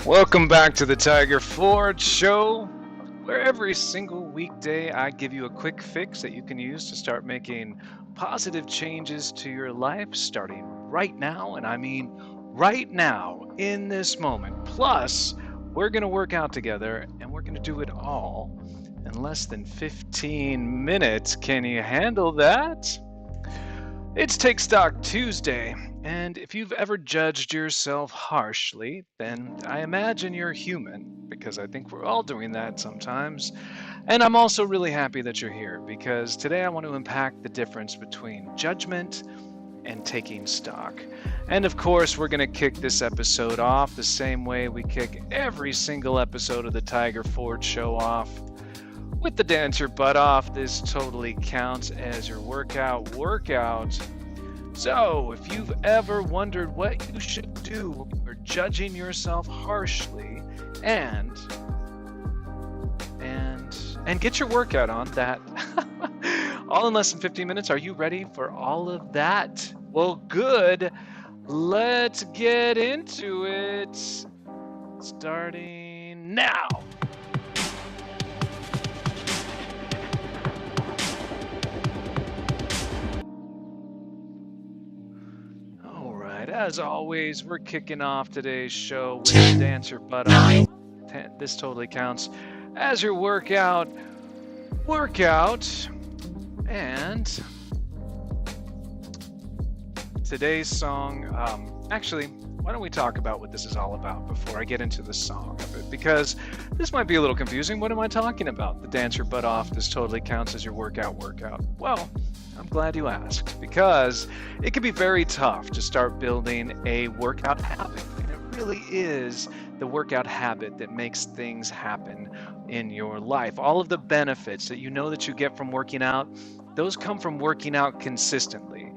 Welcome back to the Tiger Forge Show, where every single weekday I give you a quick fix that you can use to start making positive changes to your life starting right now, and I mean right now, in this moment. Plus, we're going to work out together, and we're going to do it all in less than 15 minutes. Can you handle that? It's Take Stock Tuesday, and if you've ever judged yourself harshly, then I imagine you're human, because I think we're all doing that sometimes. And I'm also really happy that you're here, because today I want to unpack the difference between judgment and taking stock. And of course, we're going to kick this episode off the same way we kick every single episode of the Tiger Forge Show off. With the dance your butt off, this totally counts as your workout. So, if you've ever wondered what you should do when you're judging yourself harshly and get your workout on, that all in less than 15 minutes, are you ready for all of that? Well, good. Let's get into it. Starting now. As always, we're kicking off today's show with Dance Your Butt Off. This totally counts as your workout. And today's song, actually, why don't we talk about what this is all about before I get into the song of it? Because this might be a little confusing. What am I talking about? The Dance Your Butt Off, this totally counts as your workout. Well, I'm glad you asked, because it can be very tough to start building a workout habit. And it really is the workout habit that makes things happen in your life. All of the benefits that you know that you get from working out, those come from working out consistently.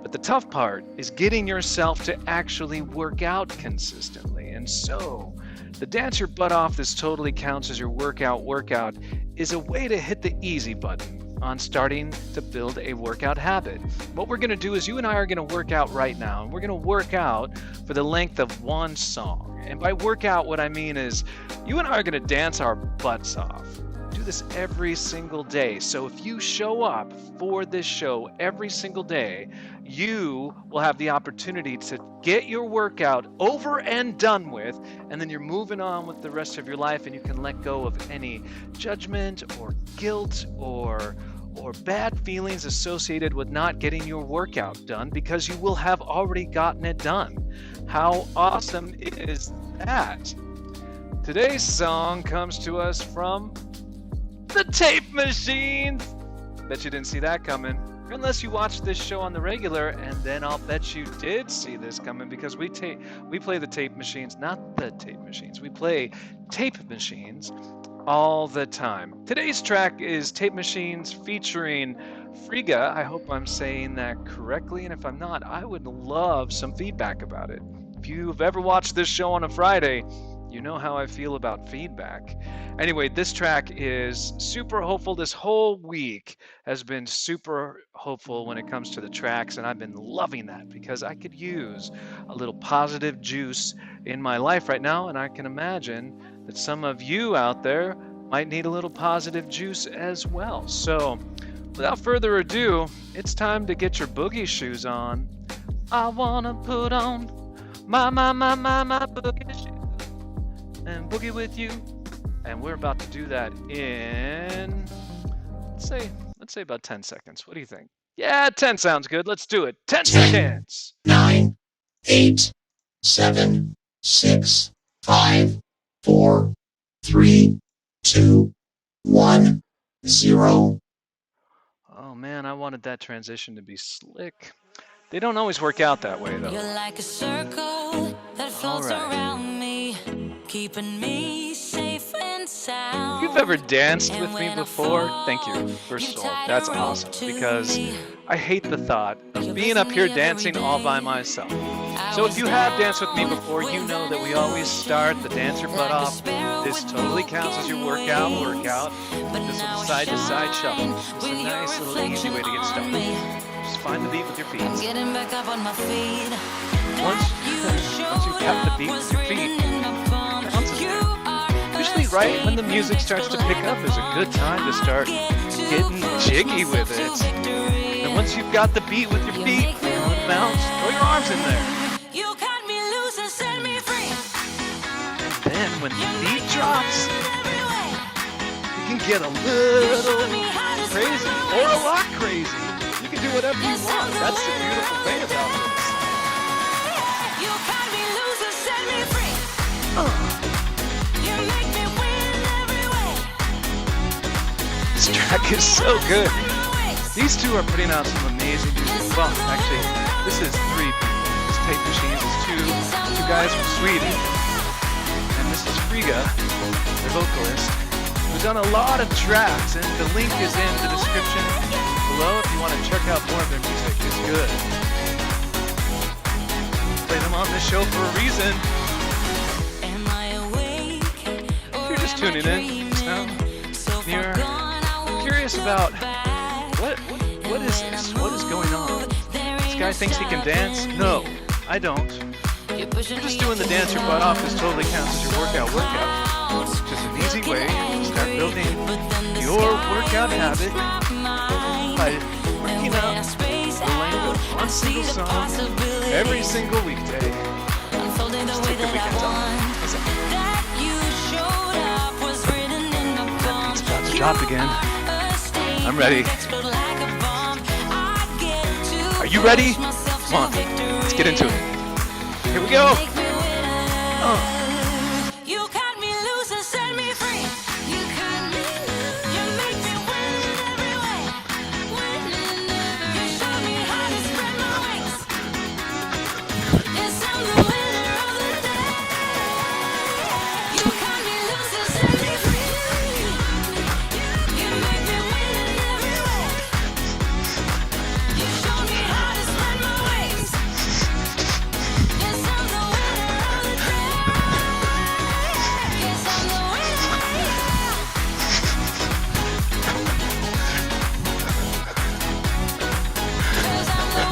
But the tough part is getting yourself to actually work out consistently. And so, the Dance Your Butt Off, this totally counts as your workout, is a way to hit the easy button on starting to build a workout habit. What we're going to do is you and I are going to work out right now, and we're going to work out for the length of one song. And by workout, what I mean is you and I are going to dance our butts off. Do this every single day. So if you show up for this show every single day, you will have the opportunity to get your workout over and done with, and then you're moving on with the rest of your life, and you can let go of any judgment or guilt or bad feelings associated with not getting your workout done, because you will have already gotten it done. How awesome is that? Today's song comes to us from the Tape Machines. Bet you didn't see that coming. Unless you watched this show on the regular, and then I'll bet you did see this coming, because we play the Tape Machines, not the Tape Machines. We play Tape Machines all the time. Today's track is Tape Machines featuring Frigga. I hope I'm saying that correctly, and if I'm not, I would love some feedback about it. If you've ever watched this show on a Friday, you know how I feel about feedback. Anyway, this track is super hopeful. This whole week has been super hopeful when it comes to the tracks, and I've been loving that, because I could use a little positive juice in my life right now, and I can imagine that some of you out there might need a little positive juice as well. So, without further ado, it's time to get your boogie shoes on. I wanna put on my boogie shoes and boogie with you, and we're about to do that in let's say about 10 seconds. What do you think? Yeah, 10 sounds good. Let's do it. 10 seconds. 9, 8, 7, 6, 5, 4, 3, 2, 1, 0. Oh man, I wanted that transition to be slick. They don't always work out that way, though. You're like a circle that floats around me, keeping me safe and sound. If you've ever danced with me before, thank you. First of all, that's awesome, because I hate the thought of being up here dancing all by myself. So if you have danced with me before, you know that we always start the Dance Your Butt Off. This totally counts as your workout. This little side-to-side shuffle. It's a nice little easy way to get started. Just find the beat with your feet. I'm getting back up on my feet. Once you got the beat with your feet, right when the music starts to pick up is a good time to start getting jiggy with it. And once you've got the beat with your feet, bounce, throw your arms in there. You cut me loose and set me free. And then when the beat drops, you can get a little crazy or a lot crazy. You can do whatever you want. That's the beautiful thing about this. You cut me loose and set me free. You make me win every way. This track is so good. These two are putting out some amazing music. Well, actually, this is three people. This Tape Machines is two guys from Sweden. And this is Frigga, the vocalist, who's done a lot of tracks, and the link is in the description below if you want to check out more of their music. It's good. Play them on this show for a reason. If you're just tuning in, you're curious about what is this? What is going on? This guy thinks he can dance? No, I don't. You're just doing the dance your butt off. This totally counts as your workout. It's just an easy way to start building your workout habit by working out the language one single song every single weekday. Just take the weekends off. It's about to drop again. I'm ready. Are you ready? Come on, let's get into it. Here we go. You cut me loose and set me free. You cut me loose. You make me win every way. You show me how to spread my wings. Yes, I'm the winner of the day. You cut me loose and set me free. You make me win every way. You show me how to spread my wings. Yes, I'm the winner of the day. Yes, I'm the winner. 'Cause I'm the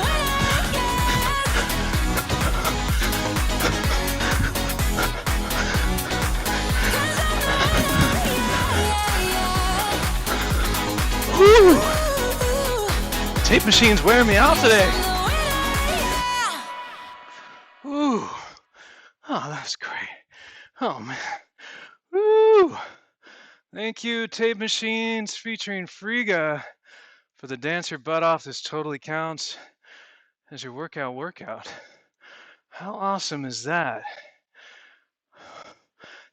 Woo! Tape Machine's wearing me out today. Ooh. Oh, that was great. Oh, man. Woo! Thank you, Tape Machines, featuring Frigga, for the dance your butt off. This totally counts as your workout. How awesome is that?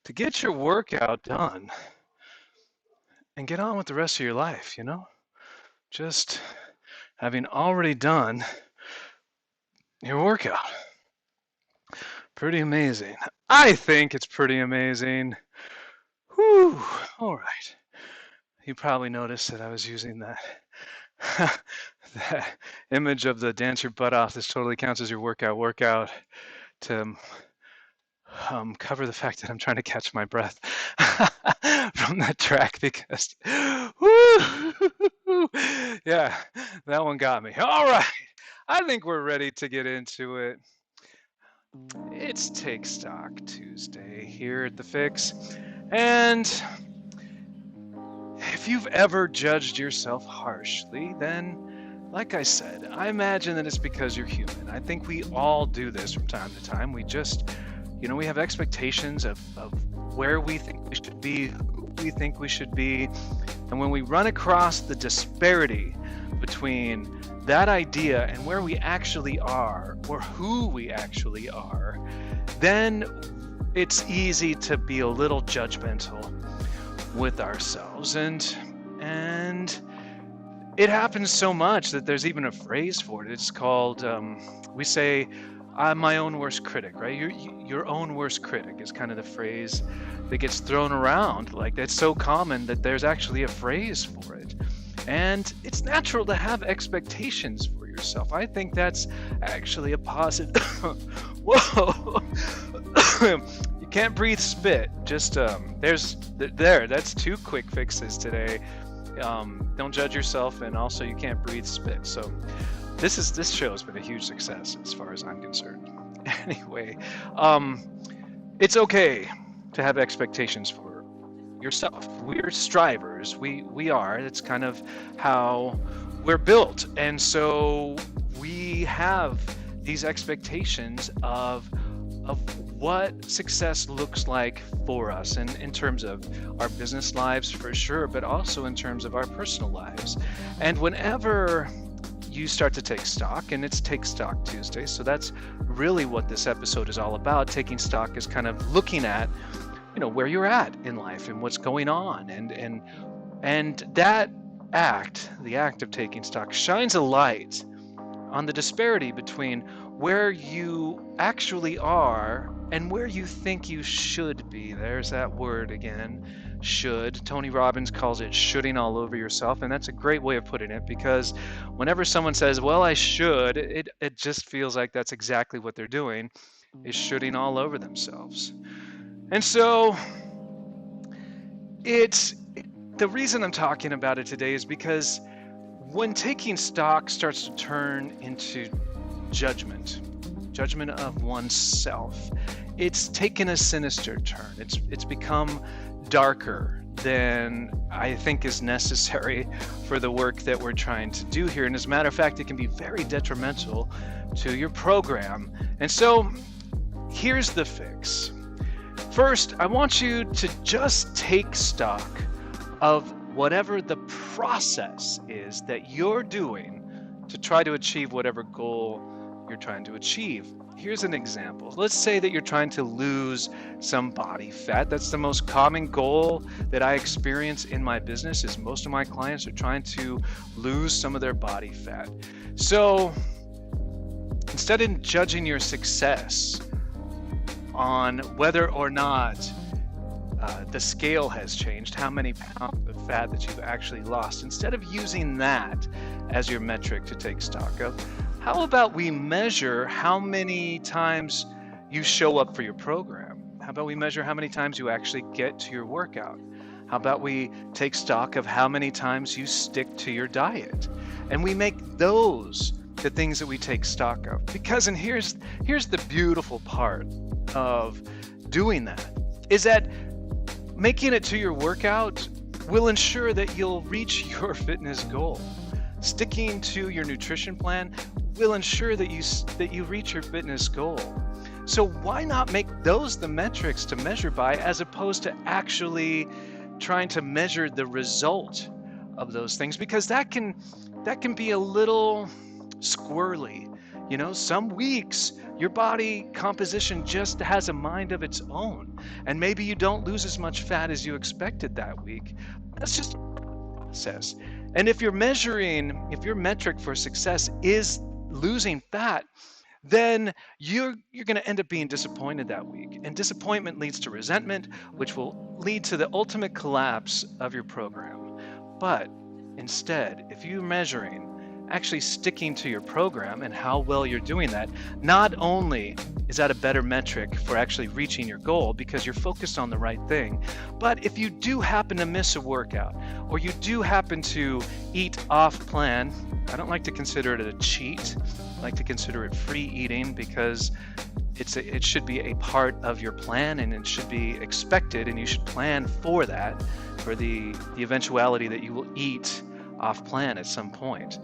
To get your workout done and get on with the rest of your life, you know? Just having already done your workout. Pretty amazing. I think it's pretty amazing. Whew. All right. You probably noticed that I was using that that image of the dance your butt off. This totally counts as your workout to cover the fact that I'm trying to catch my breath from that track because, woo, yeah, that one got me. All right, I think we're ready to get into it. It's Take Stock Tuesday here at The Fix, and if you've ever judged yourself harshly, then, like I said, I imagine that it's because you're human. I think we all do this from time to time. We just, we have expectations of where we think we should be, who we think we should be. And when we run across the disparity between that idea and where we actually are, or who we actually are, then it's easy to be a little judgmental with ourselves. And it happens so much that there's even a phrase for it. It's called, we say, I'm my own worst critic, right? Your own worst critic is kind of the phrase that gets thrown around. Like, that's so common that there's actually a phrase for it. And it's natural to have expectations for yourself. I think that's actually a positive. Whoa. You can't breathe spit. Just, that's 2 quick fixes today. Don't judge yourself, and also you can't breathe spit. So this show has been a huge success as far as I'm concerned. Anyway, it's okay to have expectations for yourself. We're strivers. We are. It's kind of how we're built. And so we have these expectations of what success looks like for us, and in terms of our business lives for sure, but also in terms of our personal lives. And whenever you start to take stock, and it's Take Stock Tuesday, so that's really what this episode is all about. Taking stock is kind of looking at, where you're at in life and what's going on, and that act, the act of taking stock, shines a light on the disparity between where you actually are and where you think you should be. There's that word again, should. Tony Robbins calls it shoulding all over yourself, and that's a great way of putting it, because whenever someone says, well, I should, it just feels like that's exactly what they're doing, is shoulding all over themselves. And so the reason I'm talking about it today is because when taking stock starts to turn into judgment of oneself, it's taken a sinister turn. It's become darker than I think is necessary for the work that we're trying to do here. And as a matter of fact, it can be very detrimental to your program. And so here's the fix. First, I want you to just take stock of whatever the process is that you're doing to try to achieve whatever goal you're trying to achieve. Here's an example. Let's say that you're trying to lose some body fat. That's the most common goal that I experience in my business, is most of my clients are trying to lose some of their body fat. So instead of judging your success on whether or not the scale has changed, how many pounds of fat that you've actually lost, instead of using that as your metric to take stock of, how about we measure how many times you show up for your program? How about we measure how many times you actually get to your workout? How about we take stock of how many times you stick to your diet? And we make those the things that we take stock of. Because, and here's the beautiful part of doing that, is that making it to your workout will ensure that you'll reach your fitness goal. Sticking to your nutrition plan will ensure that you reach your fitness goal. So why not make those the metrics to measure by, as opposed to actually trying to measure the result of those things? Because that can be a little squirrely. Some weeks your body composition just has a mind of its own, and maybe you don't lose as much fat as you expected that week. That's just a process. And if your metric for success is losing fat, then you're going to end up being disappointed that week. And disappointment leads to resentment, which will lead to the ultimate collapse of your program. But instead, if you're measuring actually sticking to your program and how well you're doing that, not only is that a better metric for actually reaching your goal because you're focused on the right thing, but if you do happen to miss a workout, or you do happen to eat off plan, I don't like to consider it a cheat. I like to consider it free eating, because it should be a part of your plan, and it should be expected, and you should plan for that, for the eventuality that you will eat off plan at some point.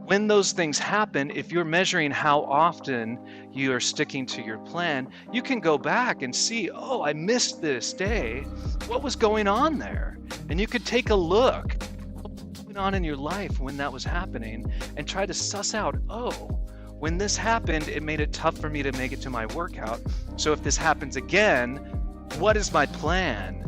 When those things happen, if you're measuring how often you are sticking to your plan, you can go back and see, oh, I missed this day. What was going on there? And you could take a look what was going on in your life when that was happening, and try to suss out, oh, when this happened, it made it tough for me to make it to my workout. So if this happens again, what is my plan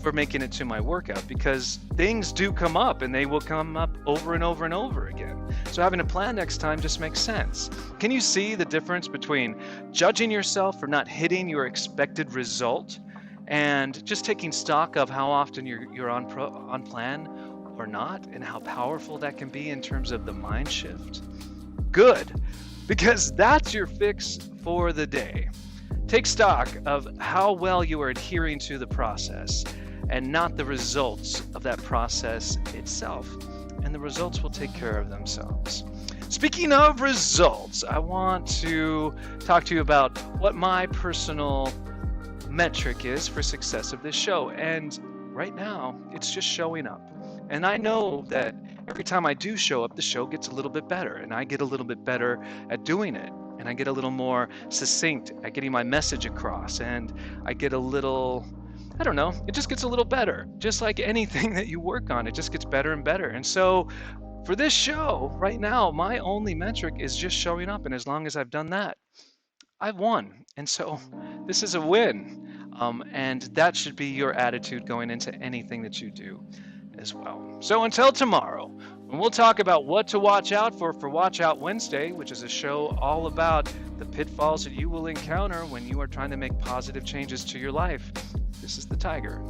for making it to my workout? Because things do come up, and they will come up over and over and over again. So having a plan next time just makes sense. Can you see the difference between judging yourself for not hitting your expected result and just taking stock of how often you're on plan or not, and how powerful that can be in terms of the mind shift? Good, because that's your fix for the day. Take stock of how well you are adhering to the process, and not the results of that process itself. And the results will take care of themselves. Speaking of results, I want to talk to you about what my personal metric is for success of this show. And right now, it's just showing up. And I know that every time I do show up, the show gets a little bit better, and I get a little bit better at doing it. And I get a little more succinct at getting my message across, and I get a little, I don't know, it just gets a little better. Just like anything that you work on, it just gets better and better. And so for this show, right now, my only metric is just showing up. And as long as I've done that, I've won. And so this is a win. And that should be your attitude going into anything that you do as well. So until tomorrow, when we'll talk about what to watch out for Watch Out Wednesday, which is a show all about the pitfalls that you will encounter when you are trying to make positive changes to your life. This is the Tiger.